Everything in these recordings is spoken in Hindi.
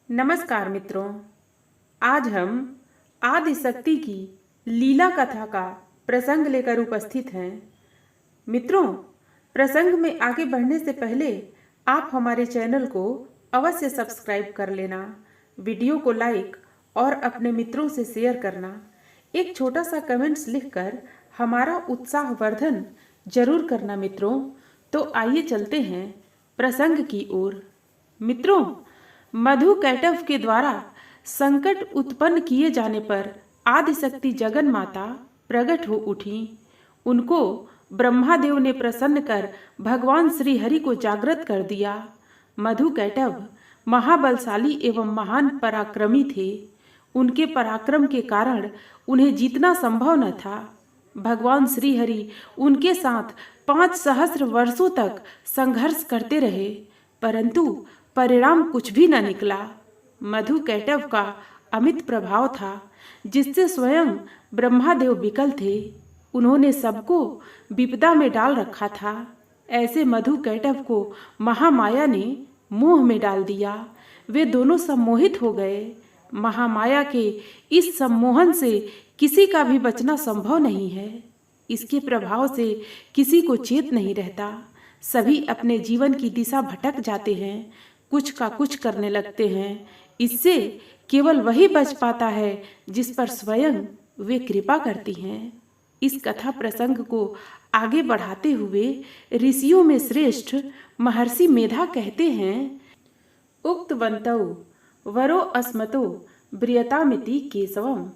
नमस्कार मित्रों, आज हम आदिशक्ति की लीला कथा का प्रसंग लेकर उपस्थित हैं। मित्रों, प्रसंग में आगे बढ़ने से पहले आप हमारे चैनल को अवश्य सब्सक्राइब कर लेना, वीडियो को लाइक और अपने मित्रों से शेयर करना। एक छोटा सा कमेंट्स लिखकर हमारा उत्साह वर्धन जरूर करना मित्रों। तो आइए चलते हैं प्रसंग की ओर। मित्रों, मधु कैटव के द्वारा संकट उत्पन्न किए जाने पर आदिशक्ति जगन माता प्रकट हो उठी। उनको ब्रह्मादेव ने प्रसन्न कर भगवान श्री हरि को जागृत कर दिया। मधु कैटव महाबलशाली एवं महान पराक्रमी थे। उनके पराक्रम के कारण उन्हें जीतना संभव न था। भगवान श्री हरि उनके साथ 5 सहस्र वर्षों तक संघर्ष करते रहे, परंतु परिणाम कुछ भी न निकला। मधु कैटव का अमित प्रभाव था, जिससे स्वयं ब्रह्मादेव विकल थे। उन्होंने सबको विपदा में डाल रखा था। ऐसे मधु कैटव को महामाया ने मोह में डाल दिया। वे दोनों सम्मोहित हो गए। महामाया के इस सम्मोहन से किसी का भी बचना संभव नहीं है। इसके प्रभाव से किसी को चेत नहीं रहता। सभी अपने जीवन की दिशा भटक जाते हैं, कुछ का कुछ करने लगते हैं। इससे केवल वही बच पाता है जिस पर स्वयं वे कृपा करती हैं। इस कथा प्रसंग को आगे बढ़ाते हुए ऋषियों में श्रेष्ठ महर्षि मेधा कहते हैं, उक्तवन्तौ वरो अस्मतो ब्रियतामिति केशवम।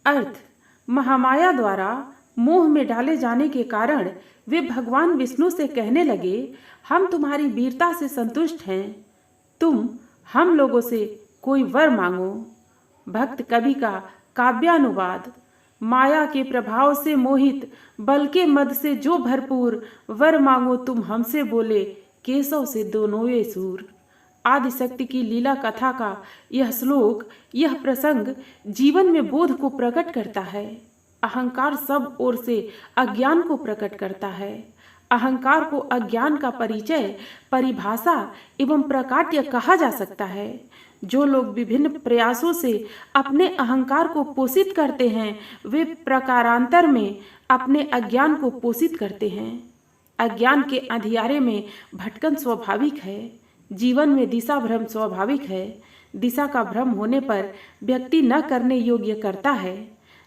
अर्थ, महामाया द्वारा मोह में डाले जाने के कारण वे भगवान विष्णु से कहने लगे, हम तुम्हारी वीरता से संतुष्ट हैं, तुम हम लोगों से कोई वर मांगो। भक्त कवि का काव्यानुवाद। माया के प्रभाव से मोहित, बल के मद से जो भरपूर, वर मांगो तुम हमसे बोले, केशव से दोनों ये सूर। आदिशक्ति की लीला कथा का यह श्लोक, यह प्रसंग जीवन में बोध को प्रकट करता है। अहंकार सब ओर से अज्ञान को प्रकट करता है। अहंकार को अज्ञान का परिचय, परिभाषा एवं प्रकाट्य कहा जा सकता है। जो लोग विभिन्न प्रयासों से अपने अहंकार को पोषित करते हैं, वे प्रकारांतर में अपने अज्ञान को पोषित करते हैं। अज्ञान के अंधियारे में भटकन स्वाभाविक है। जीवन में दिशा भ्रम स्वाभाविक है। दिशा का भ्रम होने पर व्यक्ति न करने योग्य करता है,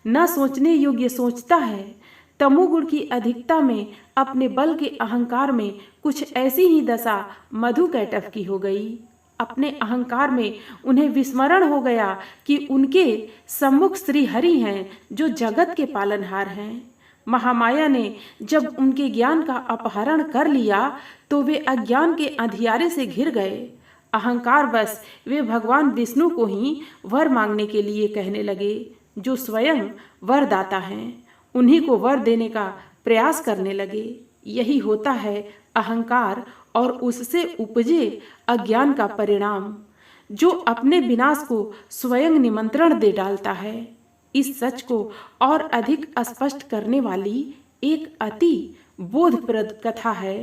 न सोचने योग्य सोचता है। तमोगुण की अधिकता में अपने बल के अहंकार में कुछ ऐसी ही दशा मधु कैटव की हो गई। अपने अहंकार में उन्हें विस्मरण हो गया कि उनके सम्मुख श्री हरि हैं, जो जगत के पालनहार हैं। महामाया ने जब उनके ज्ञान का अपहरण कर लिया तो वे अज्ञान के अंधियारे से घिर गए। अहंकार बस वे भगवान विष्णु को ही वर मांगने के लिए कहने लगे, जो स्वयं वरदाता हैं। उन्हीं को वर देने का प्रयास करने लगे। यही होता है अहंकार और उससे उपजे अज्ञान का परिणाम, जो अपने विनाश को स्वयं निमंत्रण दे डालता है। इस सच को और अधिक स्पष्ट करने वाली एक अति बोधप्रद कथा है।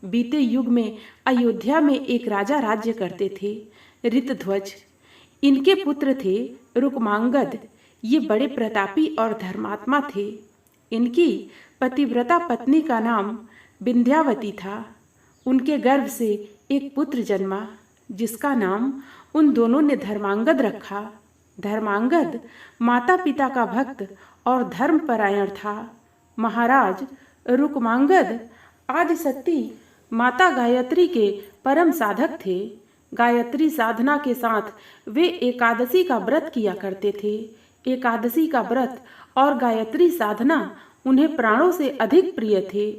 बीते युग में अयोध्या में एक राजा राज्य करते थे, ऋतध्वज। इनके पुत्र थे रुक्मांगद। ये बड़े प्रतापी और धर्मात्मा थे। इनकी पतिव्रता पत्नी का नाम विंध्यावती था। उनके गर्भ से एक पुत्र जन्मा, जिसका नाम उन दोनों ने धर्मांगद रखा। धर्मांगद माता पिता का भक्त और धर्मपरायण था। महाराज रुक्मांगद आदिशक्ति माता गायत्री के परम साधक थे। गायत्री साधना के साथ वे एकादशी का व्रत किया करते थे। एकादशी का व्रत और गायत्री साधना उन्हें प्राणों से अधिक प्रिय थे।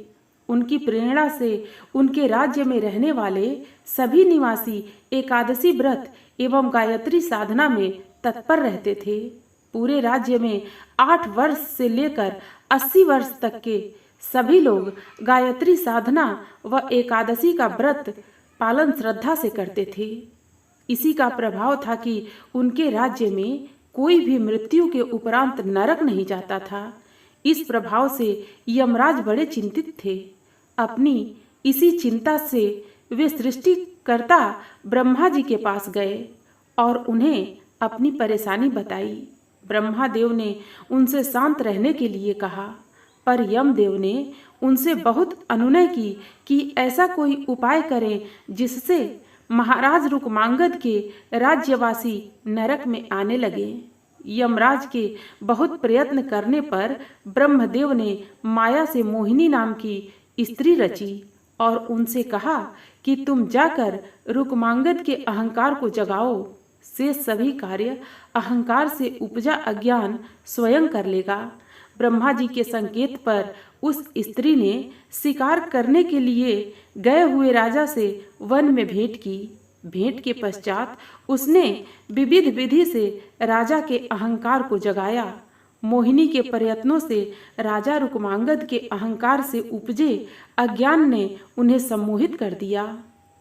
उनकी प्रेरणा से उनके राज्य में रहने वाले सभी निवासी एकादशी व्रत एवं गायत्री साधना में तत्पर रहते थे। पूरे राज्य में 8 वर्ष से लेकर 80 वर्ष तक के सभी लोग गायत्री साधना व एकादशी का व्रत पालन श्रद्धा से करते थे। इसी का प्रभाव था कि उनके राज्य में कोई भी मृत्यु के उपरांत नरक नहीं जाता था। इस प्रभाव से यमराज बड़े चिंतित थे। अपनी इसी चिंता से वे सृष्टिकर्ता ब्रह्मा जी के पास गए और उन्हें अपनी परेशानी बताई। ब्रह्मादेव ने उनसे शांत रहने के लिए कहा, पर यमदेव ने उनसे बहुत अनुनय की कि ऐसा कोई उपाय करें जिससे महाराज रुक्मांगद के राज्यवासी नरक में आने लगे। यमराज के बहुत प्रयत्न करने पर ब्रह्मदेव ने माया से मोहिनी नाम की स्त्री रची और उनसे कहा कि तुम जाकर रुक्मांगद के अहंकार को जगाओ। से सभी कार्य अहंकार से उपजा अज्ञान स्वयं कर लेगा। ब्रह्मा जी के संकेत पर उस स्त्री ने शिकार करने के लिए गए हुए राजा से वन में भेंट की। भेंट के पश्चात उसने विविध विधि से राजा के अहंकार को जगाया। मोहिनी के प्रयत्नों से राजा रुक्मांगद के अहंकार से उपजे अज्ञान ने उन्हें सम्मोहित कर दिया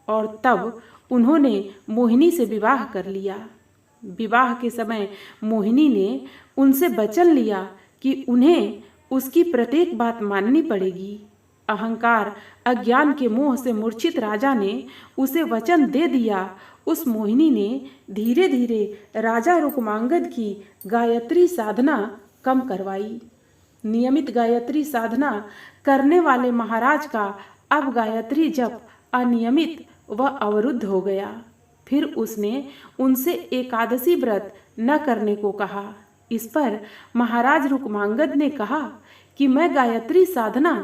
और तब उन्होंने मोहिनी से विवाह कर लिया। विवाह के समय मोहिनी ने उनसे वचन लिया कि उन्हें उसकी प्रत्येक बात माननी पड़ेगी। अहंकार अज्ञान के मोह से मूर्छित राजा ने उसे वचन दे दिया। उस मोहिनी ने धीरे धीरे राजा रुक्मांगद की गायत्री साधना कम करवाई। नियमित गायत्री साधना करने वाले महाराज का अब गायत्री जप अनियमित व अवरुद्ध हो गया। फिर उसने उनसे एकादशी व्रत न करने को कहा। इस पर महाराज रुक्मांगद ने कहा कि मैं गायत्री साधना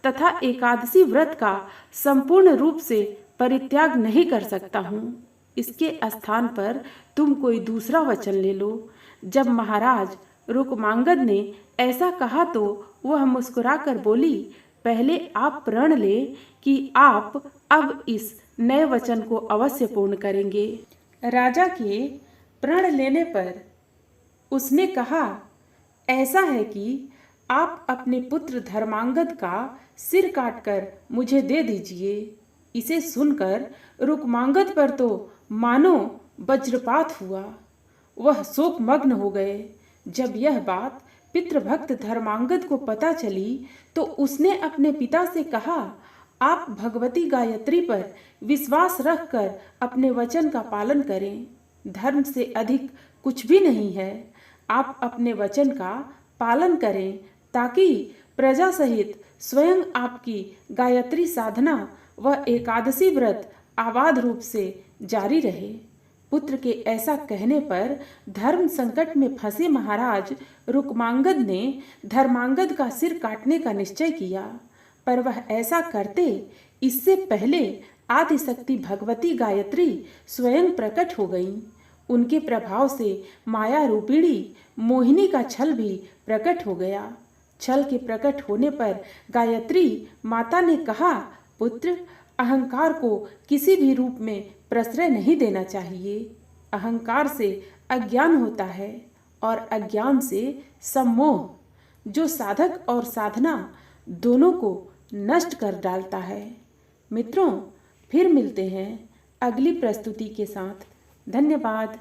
तथा एकादशी व्रत का संपूर्ण रूप से परित्याग नहीं कर सकता हूँ। इसके स्थान पर तुम कोई दूसरा वचन ले लो। जब महाराज रुक्मांगद ने ऐसा कहा तो वह मुस्कुराकर बोली, पहले आप प्रण ले कि आप अब इस नए वचन को अवश्य पूर्ण करेंगे। राजा के प्रण लेने पर उसने कहा, ऐसा है कि आप अपने पुत्र धर्मांगद का सिर काटकर मुझे दे दीजिए। इसे सुनकर रुक्मांगद पर तो मानो वज्रपात हुआ। वह शोकमग्न हो गए। जब यह बात पितृभक्त धर्मांगद को पता चली तो उसने अपने पिता से कहा, आप भगवती गायत्री पर विश्वास रखकर अपने वचन का पालन करें। धर्म से अधिक कुछ भी नहीं है। आप अपने वचन का पालन करें ताकि प्रजा सहित स्वयं आपकी गायत्री साधना व एकादशी व्रत अबाध रूप से जारी रहे। पुत्र के ऐसा कहने पर धर्म संकट में फंसे महाराज रुक्मांगद ने धर्मांगद का सिर काटने का निश्चय किया, पर वह ऐसा करते इससे पहले आदिशक्ति भगवती गायत्री स्वयं प्रकट हो गईं। उनके प्रभाव से माया रूपिणी मोहिनी का छल भी प्रकट हो गया। छल के प्रकट होने पर गायत्री माता ने कहा, पुत्र, अहंकार को किसी भी रूप में प्रश्रय नहीं देना चाहिए। अहंकार से अज्ञान होता है और अज्ञान से सम्मोह, जो साधक और साधना दोनों को नष्ट कर डालता है। मित्रों, फिर मिलते हैं अगली प्रस्तुति के साथ। धन्यवाद।